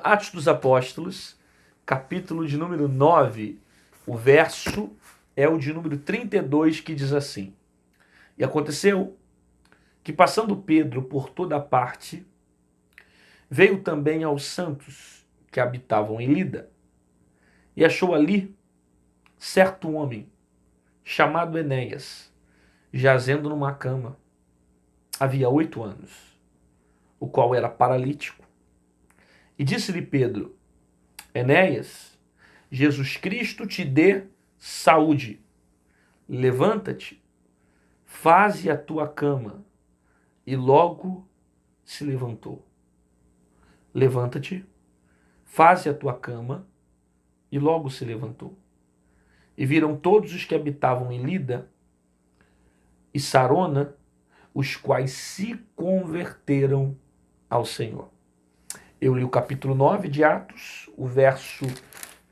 Atos dos Apóstolos, capítulo de número 9, o verso é o de número 32, que diz assim: E aconteceu que, passando Pedro por toda parte, veio também aos santos que habitavam em Lida, e achou ali certo homem, chamado Enéas, jazendo numa cama, havia 8 anos, o qual era paralítico. E disse-lhe Pedro: Enéas, Jesus Cristo te dê saúde. Levanta-te, faze a tua cama. E logo se levantou. Levanta-te, faze a tua cama. E logo se levantou. E viram todos os que habitavam em Lida e Sarona, os quais se converteram ao Senhor. Eu li o capítulo 9 de Atos, o verso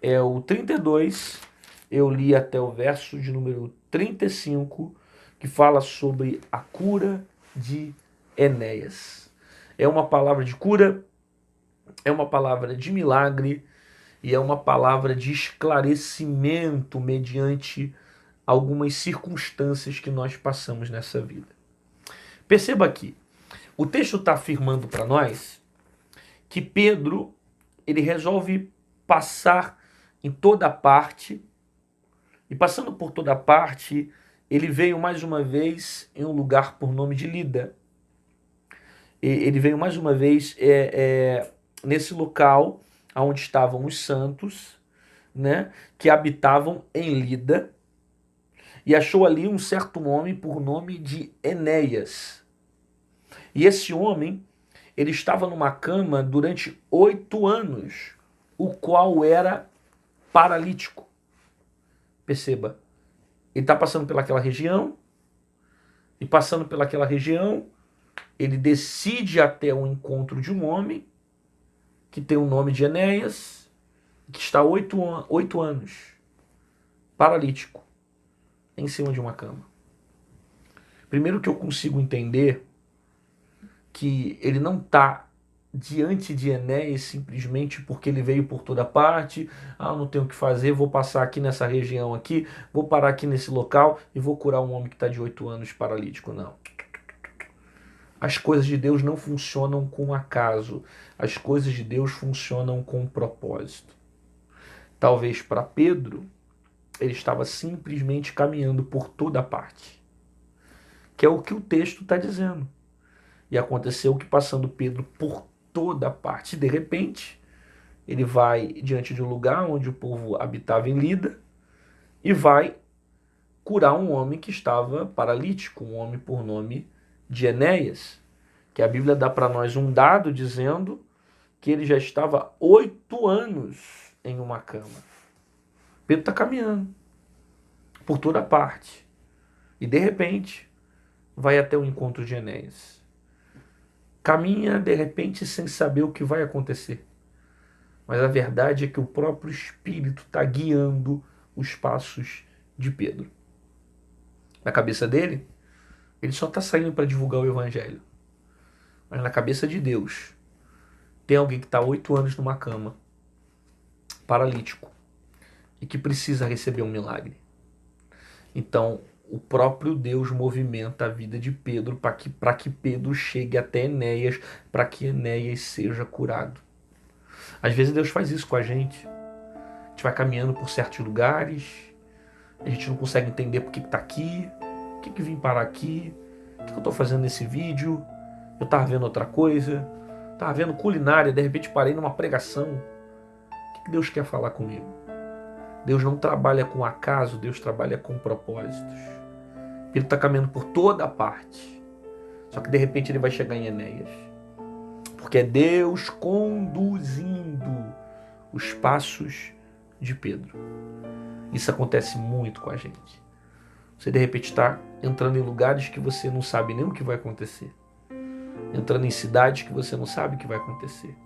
é o 32, eu li até o verso de número 35, que fala sobre a cura de Enéas. É uma palavra de cura, é uma palavra de milagre e é uma palavra de esclarecimento mediante algumas circunstâncias que nós passamos nessa vida. Perceba aqui, o texto está afirmando para nós que Pedro, ele resolve passar em toda parte, e passando por toda parte, ele veio mais uma vez em um lugar por nome de Lida. Ele veio mais uma vez nesse local onde estavam os santos, né, que habitavam em Lida, e achou ali um certo homem por nome de Enéas. E esse homem, ele estava numa cama durante 8 anos, o qual era paralítico. Perceba, ele está passando pelaquela região, e passando pelaquela região, ele decide até o encontro de um homem, que tem o nome de Enéas, que está 8 anos, paralítico, em cima de uma cama. Primeiro que eu consigo entender que ele não está diante de Enéas simplesmente porque ele veio por toda parte. Não tenho o que fazer, vou passar aqui nessa região aqui, vou parar aqui nesse local e vou curar um homem que está de 8 anos paralítico. Não. As coisas de Deus não funcionam com acaso. As coisas de Deus funcionam com propósito. Talvez para Pedro, ele estava simplesmente caminhando por toda parte, que é o que o texto está dizendo. E aconteceu que, passando Pedro por toda parte, de repente, ele vai diante de um lugar onde o povo habitava em Lida e vai curar um homem que estava paralítico, um homem por nome de Enéas, que a Bíblia dá para nós um dado dizendo que ele já estava 8 anos em uma cama. Pedro está caminhando por toda parte e, de repente, vai até o encontro de Enéas. Caminha, de repente, sem saber o que vai acontecer. Mas a verdade é que o próprio Espírito está guiando os passos de Pedro. Na cabeça dele, ele só está saindo para divulgar o Evangelho. Mas na cabeça de Deus, tem alguém que está 8 anos numa cama, paralítico, e que precisa receber um milagre. Então, o próprio Deus movimenta a vida de Pedro para que Pedro chegue até Enéas, para que Enéas seja curado. Às vezes Deus faz isso com a gente. A gente vai caminhando por certos lugares, a gente não consegue entender por que está aqui, por que vim parar aqui, o que eu estou fazendo nesse vídeo, eu estava vendo outra coisa, estava vendo culinária, de repente parei numa pregação. O que Deus quer falar comigo? Deus não trabalha com acaso, Deus trabalha com propósitos. Ele está caminhando por toda a parte. Só que de repente ele vai chegar em Enéas. Porque é Deus conduzindo os passos de Pedro. Isso acontece muito com a gente. Você de repente está entrando em lugares que você não sabe nem o que vai acontecer. Entrando em cidades que você não sabe o que vai acontecer.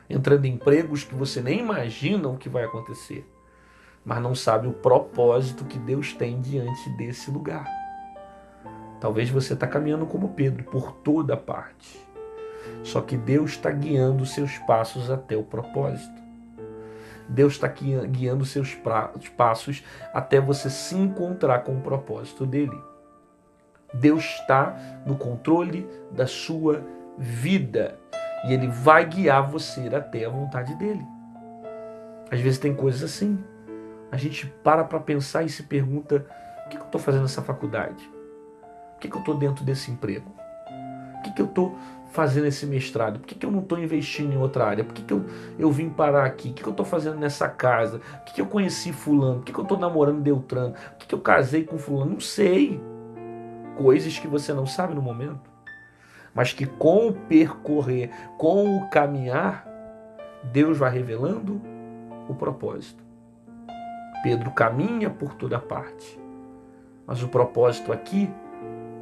Entrando em empregos que você nem imagina o que vai acontecer. Mas não sabe o propósito que Deus tem diante desse lugar. Talvez você está caminhando como Pedro, por toda parte. Só que Deus está guiando os seus passos até o propósito. Deus está guiando os seus passos até você se encontrar com o propósito dele. Deus está no controle da sua vida e ele vai guiar você até a vontade dele. Às vezes tem coisas assim. A gente para pensar e se pergunta: o que eu estou fazendo nessa faculdade? Por que eu estou dentro desse emprego? Por que eu estou fazendo esse mestrado? Por que eu não estou investindo em outra área? Por que eu vim parar aqui? O que eu estou fazendo nessa casa? Por que eu conheci fulano? Por que eu estou namorando Beltrano? Por que eu casei com fulano? Não sei. Coisas que você não sabe no momento. Mas que com o percorrer, com o caminhar, Deus vai revelando o propósito. Pedro caminha por toda parte. Mas o propósito aqui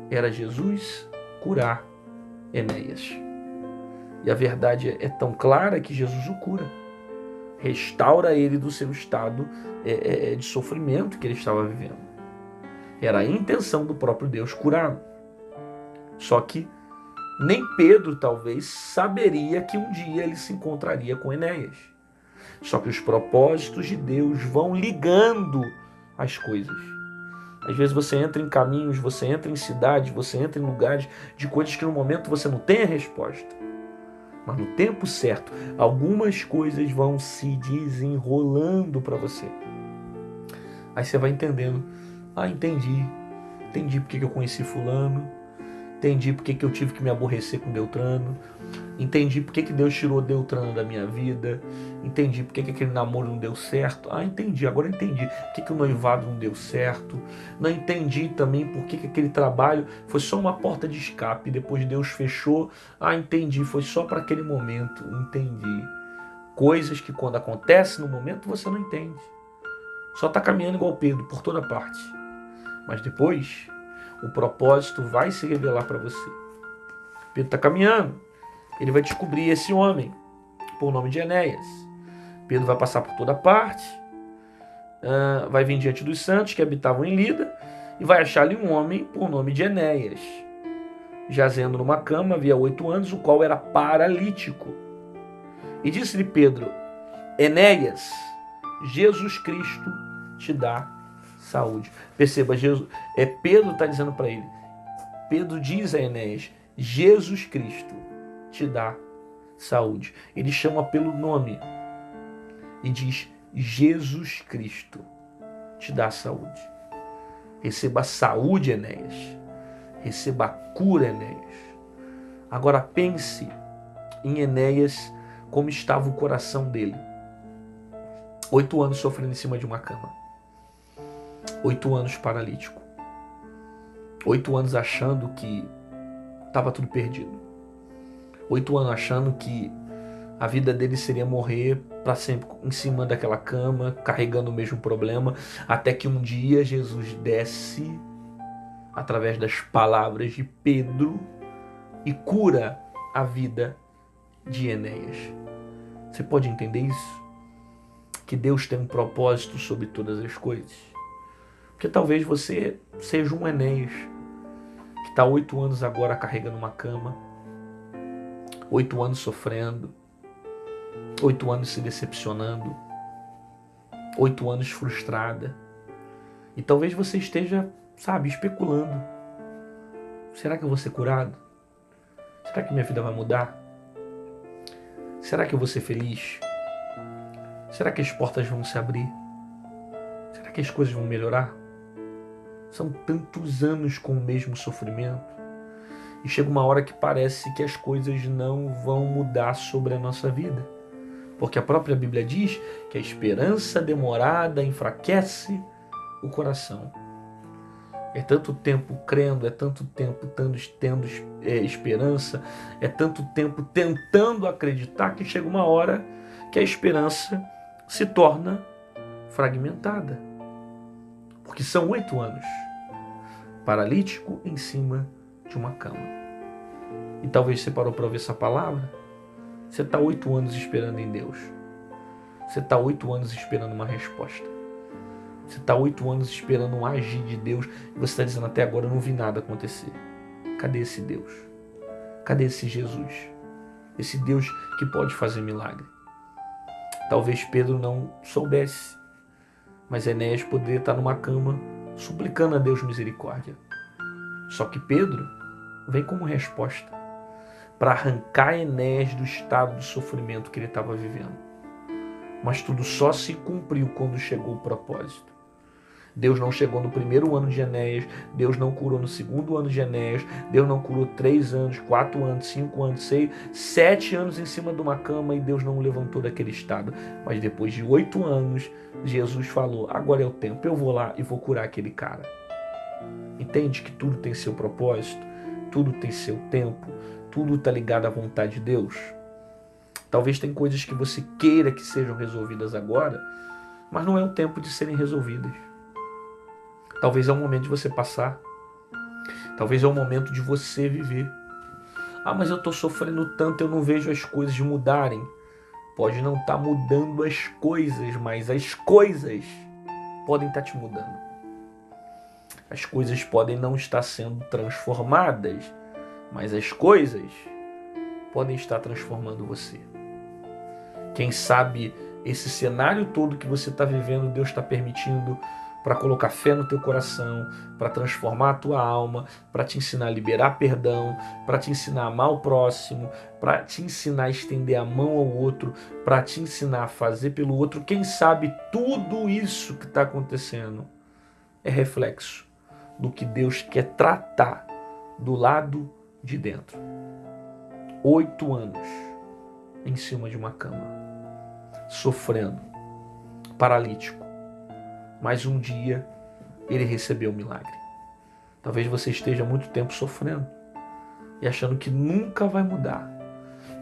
era Jesus curar Enéas. E a verdade é tão clara que Jesus o cura. Restaura ele do seu estado de sofrimento que ele estava vivendo. Era a intenção do próprio Deus curá-lo. Só que nem Pedro talvez saberia que um dia ele se encontraria com Enéas. Só que os propósitos de Deus vão ligando as coisas. Às vezes você entra em caminhos, você entra em cidades, você entra em lugares de coisas que no momento você não tem a resposta. Mas no tempo certo, algumas coisas vão se desenrolando para você. Aí você vai entendendo. Entendi porque eu conheci fulano. Entendi porque eu tive que me aborrecer com Beltrano. Entendi porque Deus tirou Beltrano da minha vida. Entendi porque aquele namoro não deu certo. Agora entendi porque o noivado não deu certo. Não entendi também porque aquele trabalho foi só uma porta de escape. Depois Deus fechou. Entendi, foi só para aquele momento. Entendi. Coisas que quando acontecem no momento você não entende. Só está caminhando igual Pedro, por toda parte. Mas depois o propósito vai se revelar para você. Pedro está caminhando. Ele vai descobrir esse homem por nome de Enéas. Pedro vai passar por toda parte. Vai vir diante dos santos que habitavam em Lida. E vai achar ali um homem por nome de Enéas. Jazendo numa cama havia 8 anos, o qual era paralítico. E disse-lhe Pedro: Enéas, Jesus Cristo te dá saúde. Perceba, Pedro está dizendo para ele. Pedro diz a Enéas: Jesus Cristo te dá saúde. Ele chama pelo nome e diz: Jesus Cristo te dá saúde. Receba a saúde, Enéas. Receba a cura, Enéas. Agora pense em Enéas, como estava o coração dele. 8 anos sofrendo em cima de uma cama. 8 anos paralítico. 8 anos achando que estava tudo perdido. 8 anos achando que a vida dele seria morrer para sempre em cima daquela cama, carregando o mesmo problema, até que um dia Jesus desce através das palavras de Pedro e cura a vida de Enéas. Você pode entender isso? Que Deus tem um propósito sobre todas as coisas. Porque talvez você seja um Enéas que está 8 anos agora carregando uma cama, 8 anos sofrendo, 8 anos se decepcionando, 8 anos frustrada. E talvez você esteja, especulando. Será que eu vou ser curado? Será que minha vida vai mudar? Será que eu vou ser feliz? Será que as portas vão se abrir? Será que as coisas vão melhorar? São tantos anos com o mesmo sofrimento. E chega uma hora que parece que as coisas não vão mudar sobre a nossa vida. Porque a própria Bíblia diz que a esperança demorada enfraquece o coração. É tanto tempo crendo, é tanto tempo tendo esperança, é tanto tempo tentando acreditar que chega uma hora que a esperança se torna fragmentada. Porque são 8 anos paralítico em cima de uma cama. E talvez você parou para ouvir essa palavra. Você está 8 anos esperando em Deus. Você está 8 anos esperando uma resposta. Você está 8 anos esperando um agir de Deus. E você está dizendo: até agora eu não vi nada acontecer. Cadê esse Deus? Cadê esse Jesus? esse Deus que pode fazer milagre. Talvez Pedro não soubesse, mas Enéas poderia estar numa cama suplicando a Deus misericórdia. Só que Pedro vem como resposta para arrancar Enéas do estado de sofrimento que ele estava vivendo. Mas tudo só se cumpriu quando chegou o propósito. Deus não chegou no primeiro ano de Enéas, Deus não curou no segundo ano de Enéas, Deus não curou 3 anos, 4 anos, 5 anos, 6, 7 anos em cima de uma cama e Deus não o levantou daquele estado. Mas depois de 8 anos, Jesus falou, agora é o tempo, eu vou lá e vou curar aquele cara. Entende que tudo tem seu propósito, tudo tem seu tempo, tudo está ligado à vontade de Deus. Talvez tem coisas que você queira que sejam resolvidas agora, mas não é o tempo de serem resolvidas. Talvez é o momento de você passar. Talvez é o momento de você viver. Ah, mas eu estou sofrendo tanto, eu não vejo as coisas mudarem. Pode não estar mudando as coisas, mas as coisas podem estar te mudando. As coisas podem não estar sendo transformadas, mas as coisas podem estar transformando você. Quem sabe esse cenário todo que você está vivendo, Deus está permitindo para colocar fé no teu coração, para transformar a tua alma, para te ensinar a liberar perdão, para te ensinar a amar o próximo, para te ensinar a estender a mão ao outro, para te ensinar a fazer pelo outro. Quem sabe tudo isso que está acontecendo é reflexo do que Deus quer tratar do lado de dentro. 8 anos em cima de uma cama, sofrendo, paralítico. Mas um dia ele recebeu o milagre. Talvez você esteja há muito tempo sofrendo e achando que nunca vai mudar.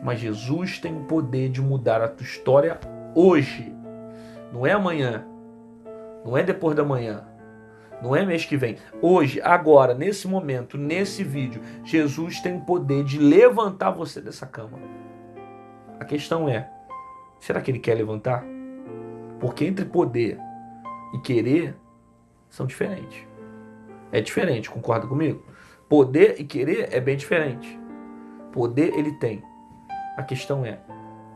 Mas Jesus tem o poder de mudar a tua história hoje. Não é amanhã, não é depois da manhã, não é mês que vem. Hoje, agora, nesse momento, nesse vídeo, Jesus tem o poder de levantar você dessa cama. A questão é, será que ele quer levantar? Porque entre poder e querer são diferentes. É diferente, concorda comigo? Poder e querer é bem diferente. Poder ele tem. A questão é,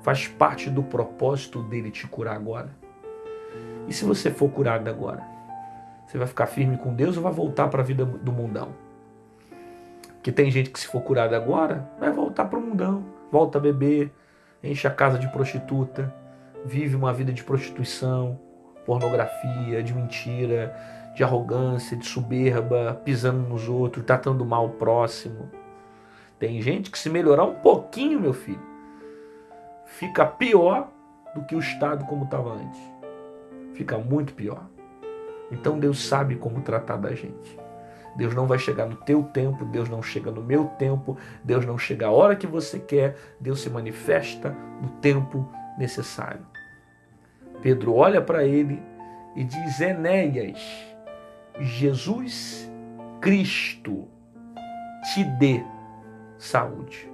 faz parte do propósito dele te curar agora? E se você for curado agora? Você vai ficar firme com Deus ou vai voltar para a vida do mundão? Porque tem gente que se for curada agora, vai voltar para o mundão. Volta a beber, enche a casa de prostituta, vive uma vida de prostituição, pornografia, de mentira, de arrogância, de soberba, pisando nos outros, tratando mal o próximo. Tem gente que se melhorar um pouquinho, meu filho, fica pior do que o estado como estava antes. Fica muito pior. Então Deus sabe como tratar da gente. Deus não vai chegar no teu tempo, Deus não chega no meu tempo, Deus não chega a hora que você quer, Deus se manifesta no tempo necessário. Pedro olha para ele e diz, Enéas, Jesus Cristo te dê saúde.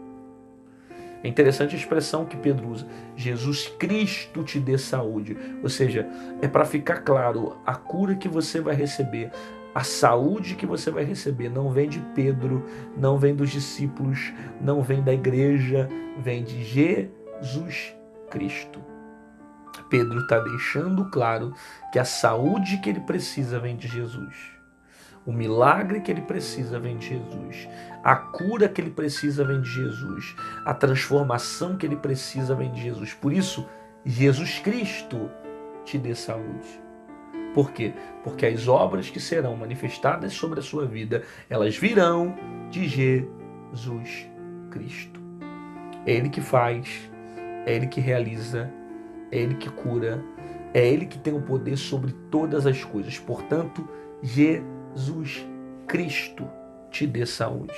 É interessante a expressão que Pedro usa, Jesus Cristo te dê saúde. Ou seja, é para ficar claro, a cura que você vai receber, a saúde que você vai receber não vem de Pedro, não vem dos discípulos, não vem da igreja, vem de Jesus Cristo. Pedro está deixando claro que a saúde que ele precisa vem de Jesus. O milagre que ele precisa vem de Jesus. A cura que ele precisa vem de Jesus. A transformação que ele precisa vem de Jesus. Por isso, Jesus Cristo te dê saúde. Por quê? Porque as obras que serão manifestadas sobre a sua vida, elas virão de Jesus Cristo. É Ele que faz, é Ele que realiza, é Ele que cura, é Ele que tem o poder sobre todas as coisas. Portanto, Jesus Cristo te dê saúde.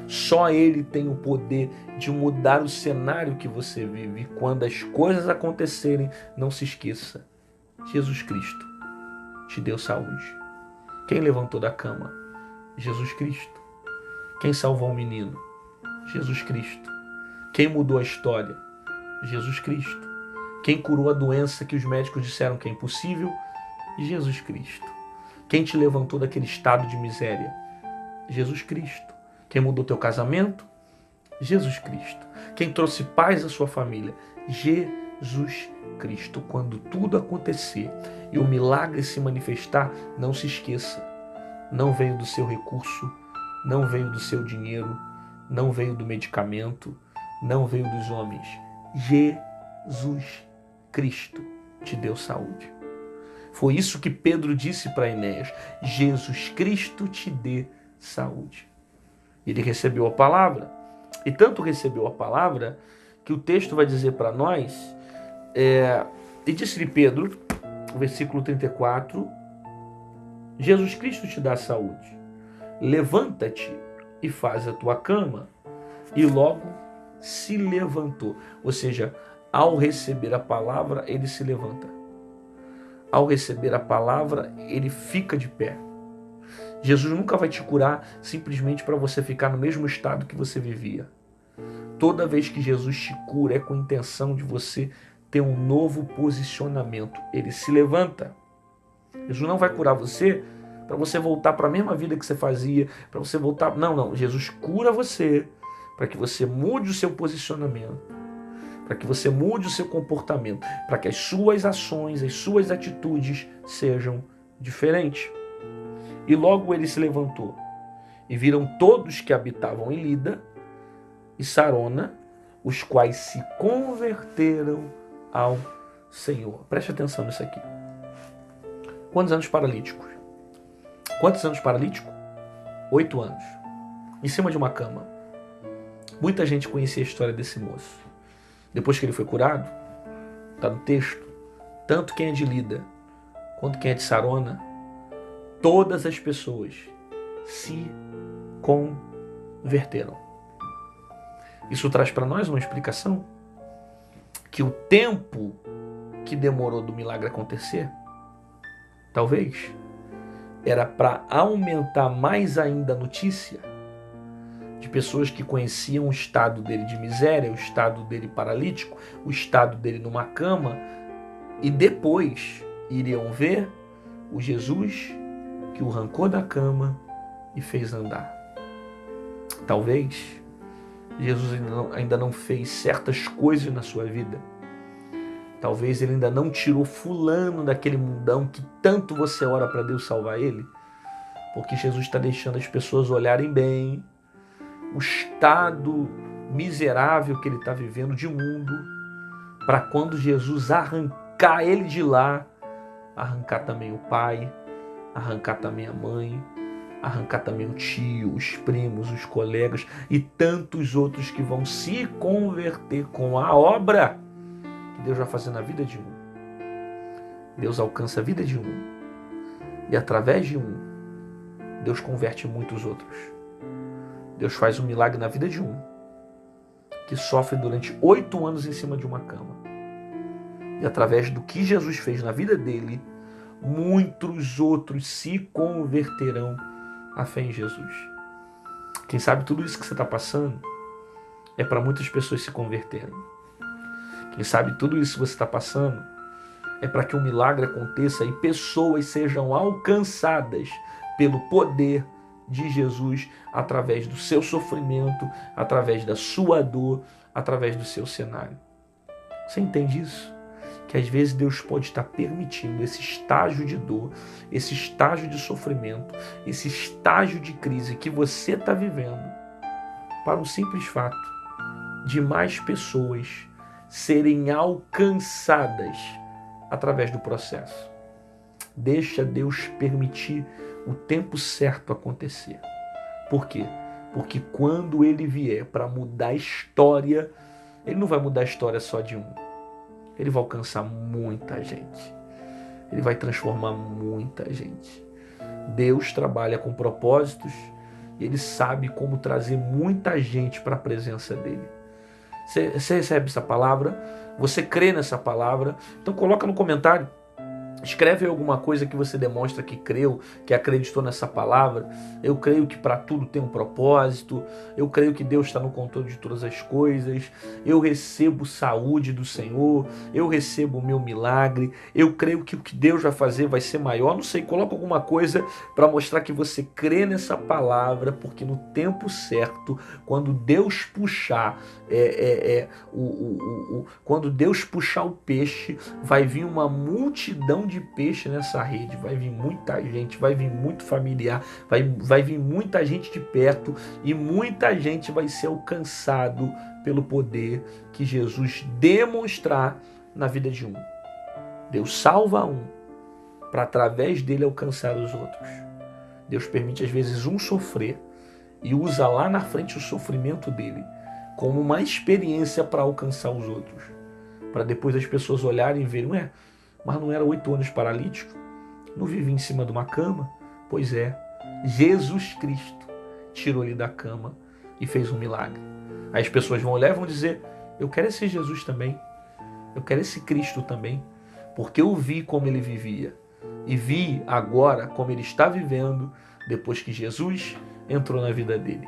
Só Ele tem o poder de mudar o cenário que você vive. E quando as coisas acontecerem, não se esqueça. Jesus Cristo te deu saúde. Quem levantou da cama? Jesus Cristo. Quem salvou o menino? Jesus Cristo. Quem mudou a história? Jesus Cristo. Quem curou a doença que os médicos disseram que é impossível? Jesus Cristo. Quem te levantou daquele estado de miséria? Jesus Cristo. Quem mudou teu casamento? Jesus Cristo. Quem trouxe paz à sua família? Jesus Cristo. Quando tudo acontecer e o milagre se manifestar, não se esqueça, não veio do seu recurso, não veio do seu dinheiro, não veio do medicamento, não veio dos homens. Jesus Cristo te deu saúde. Foi isso que Pedro disse para Enéas: Jesus Cristo te dê saúde. Ele recebeu a palavra, e tanto recebeu a palavra que o texto vai dizer para nós, e disse-lhe Pedro, versículo 34, Jesus Cristo te dá saúde. Levanta-te e faz a tua cama. E logo se levantou. Ou seja, ao receber a palavra, ele se levanta. Ao receber a palavra, ele fica de pé. Jesus nunca vai te curar simplesmente para você ficar no mesmo estado que você vivia. Toda vez que Jesus te cura, é com a intenção de você ter um novo posicionamento. Ele se levanta. Jesus não vai curar você para você voltar para a mesma vida que você fazia, para você voltar... Não. Jesus cura você para que você mude o seu posicionamento, para que você mude o seu comportamento, para que as suas ações, as suas atitudes sejam diferentes. E logo ele se levantou, e viram todos que habitavam em Lida e Sarona, os quais se converteram ao Senhor. Preste atenção nisso aqui. Quantos anos paralíticos? Quantos anos paralítico? 8 anos. Em cima de uma cama. Muita gente conhecia a história desse moço. Depois que ele foi curado, está no texto, tanto quem é de Lida quanto quem é de Sarona, todas as pessoas se converteram. Isso traz para nós uma explicação que o tempo que demorou do milagre acontecer, talvez, era para aumentar mais ainda a notícia de pessoas que conheciam o estado dele de miséria, o estado dele paralítico, o estado dele numa cama, e depois iriam ver o Jesus que o arrancou da cama e fez andar. Talvez Jesus ainda não fez certas coisas na sua vida. Talvez ele ainda não tirou fulano daquele mundão que tanto você ora para Deus salvar ele. Porque Jesus está deixando as pessoas olharem bem o estado miserável que ele está vivendo de mundo, para quando Jesus arrancar ele de lá, arrancar também o pai, arrancar também a mãe, arrancar também o tio, os primos, os colegas e tantos outros que vão se converter com a obra que Deus vai fazer na vida de um. Deus alcança a vida de um e através de um, Deus converte muitos outros. Deus faz um milagre na vida de um que sofre durante 8 anos em cima de uma cama. E através do que Jesus fez na vida dele, muitos outros se converterão à fé em Jesus. Quem sabe tudo isso que você está passando é para muitas pessoas se converterem. Quem sabe tudo isso que você está passando é para que um milagre aconteça e pessoas sejam alcançadas pelo poder de Jesus através do seu sofrimento, através da sua dor, através do seu cenário. Você entende isso? Que às vezes Deus pode estar permitindo esse estágio de dor, esse estágio de sofrimento, esse estágio de crise que você está vivendo, para um simples fato de mais pessoas serem alcançadas através do processo. Deixa Deus permitir o tempo certo acontecer. Por quê? Porque quando ele vier para mudar a história, ele não vai mudar a história só de um. Ele vai alcançar muita gente. Ele vai transformar muita gente. Deus trabalha com propósitos e ele sabe como trazer muita gente para a presença dele. Você recebe essa palavra? Você crê nessa palavra? Então coloca no comentário. Escreve alguma coisa que você demonstra que creu, que acreditou nessa palavra. Eu creio que para tudo tem um propósito. Eu creio que Deus está no controle de todas as coisas. Eu recebo saúde do Senhor. Eu recebo o meu milagre. Eu creio que o que Deus vai fazer vai ser maior. Não sei, coloca alguma coisa para mostrar que você crê nessa palavra, porque no tempo certo, quando Deus puxar quando Deus puxar o peixe, vai vir uma multidão de peixe nessa rede, vai vir muita gente, vai vir muito familiar, vai vir muita gente de perto e muita gente vai ser alcançado pelo poder que Jesus demonstrar na vida de um. Deus salva um para através dele alcançar os outros. Deus permite às vezes um sofrer e usa lá na frente o sofrimento dele como uma experiência para alcançar os outros. Para depois as pessoas olharem e verem, mas não era 8 anos paralítico? Não vivia em cima de uma cama? Pois é, Jesus Cristo tirou ele da cama e fez um milagre. Aí as pessoas vão olhar e vão dizer, eu quero esse Jesus também, eu quero esse Cristo também, porque eu vi como ele vivia e vi agora como ele está vivendo depois que Jesus entrou na vida dele.